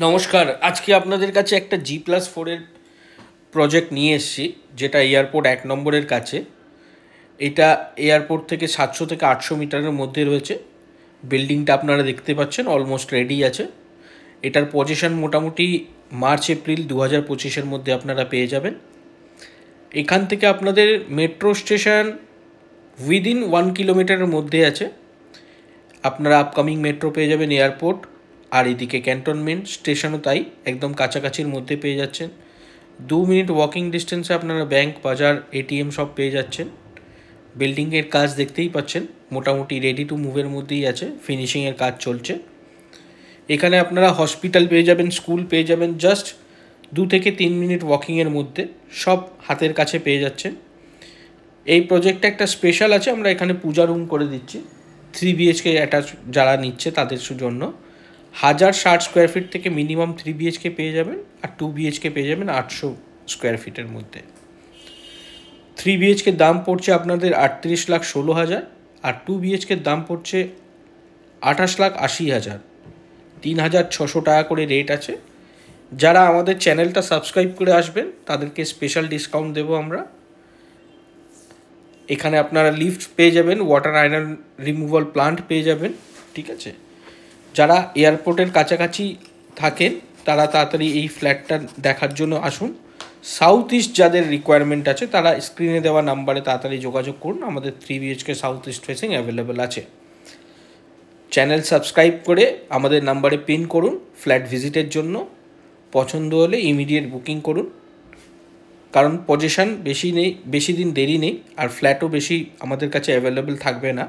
নমস্কার। আজকে আপনাদের কাছে একটা G+4-এর প্রজেক্ট নিয়ে এসেছি, যেটা এয়ারপোর্ট 1 নম্বরের কাছে। এটা এয়ারপোর্ট থেকে 700 থেকে 800 মিটারের মধ্যে রয়েছে। বিল্ডিংটা আপনারা দেখতে পাচ্ছেন, অলমোস্ট রেডি আছে। এটার পজিশন মোটামুটি মার্চ-এপ্রিল 2025-এর মধ্যে আপনারা পেয়ে যাবেন। এখান থেকে আপনাদের মেট্রো স্টেশন উইদিন 1 কিলোমিটারের মধ্যে আছে। আপনারা আপকামিং মেট্রো পেয়ে যাবেন এয়ারপোর্ট, আর এদিকে ক্যান্টনমেন্ট স্টেশনও তাই, একদম কাছাকাছির মধ্যে পেয়ে যাচ্ছেন। 2 মিনিট ওয়াকিং ডিস্টেন্সে আপনারা ব্যাংক, বাজার, এটিএম সব পেয়ে যাচ্ছেন। বিল্ডিংয়ের কাজ দেখতেই পাচ্ছেন, মোটামুটি রেডি টু মুভের মধ্যেই আছে, ফিনিশিংয়ের কাজ চলছে। এখানে আপনারা হসপিটাল পেয়ে যাবেন, স্কুল পেয়ে যাবেন, জাস্ট 2 থেকে 3 মিনিট ওয়াকিংয়ের মধ্যে সব হাতের কাছে পেয়ে যাচ্ছেন। এই প্রজেক্টটা একটা স্পেশাল আছে, আমরা এখানে পূজা রুম করে দিচ্ছি 3 BHK অ্যাটাচ যারা নিচ্ছে তাদের জন্য। 1060 স্কোয়ার ফিট থেকে মিনিমাম 3 BHK পেয়ে যাবেন, আর 2 BHK পেয়ে যাবেন 800 স্কোয়ার ফিটের মধ্যে। 3 BHK দাম পড়ছে আপনাদের 38,16,000, আর 2 BHK দাম পড়ছে 28,80,000। 3,600 টাকা করে রেট আছে। যারা আমাদের চ্যানেলটা সাবস্ক্রাইব করে আসবেন তাদেরকে স্পেশাল ডিসকাউন্ট দেবো আমরা। এখানে আপনারা লিফট পেয়ে যাবেন, ওয়াটার আয়রন রিমুভাল প্লান্ট পেয়ে যাবেন, ঠিক আছে। যারা এয়ারপোর্টের কাছাকাছি থাকেন তারা তাড়াতাড়ি এই ফ্ল্যাটটা দেখার জন্য আসুন। সাউথ ইস্ট যাদের রিকোয়ারমেন্ট আছে তারা স্ক্রিনে দেওয়া নাম্বারে তাড়াতাড়ি যোগাযোগ করুন। আমাদের 3 BHK south east facing available আছে। চ্যানেল সাবস্ক্রাইব করে আমাদের নাম্বারে পিন করুন ফ্ল্যাট ভিজিটের জন্য। পছন্দ হলে ইমিডিয়েট বুকিং করুন, কারণ পজিশন বেশি দিন দেরি নেই, আর ফ্ল্যাটও বেশি আমাদের কাছে অ্যাভেলেবেল থাকবে না।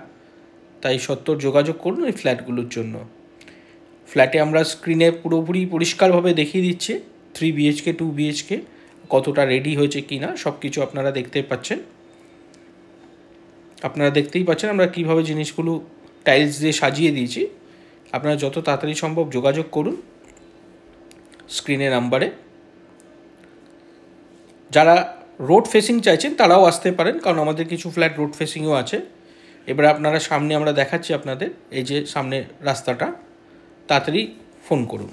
তাই সত্বর যোগাযোগ করুন এই ফ্ল্যাটগুলোর জন্য। ফ্ল্যাটে আমরা স্ক্রিনে পুরোপুরি পরিষ্কারভাবে দেখিয়ে দিচ্ছি 3 BHK 2 BHK কতটা রেডি হয়েছে কি না, সব কিছু আপনারা দেখতেই পাচ্ছেন। আপনারা দেখতেই পাচ্ছেন আমরা কীভাবে জিনিসগুলো টাইলস দিয়ে সাজিয়ে দিয়েছি। আপনারা যত তাড়াতাড়ি সম্ভব যোগাযোগ করুন স্ক্রিনে নাম্বারে। যারা রোড ফেসিং চাইছেন তারাও আসতে পারেন, কারণ আমাদের কিছু ফ্ল্যাট রোড ফেসিংও আছে। এবার আপনারা সামনে আমরা দেখাচ্ছি আপনাদের, এই যে সামনে রাস্তাটা, তাড়াতাড়ি ফোন করুন।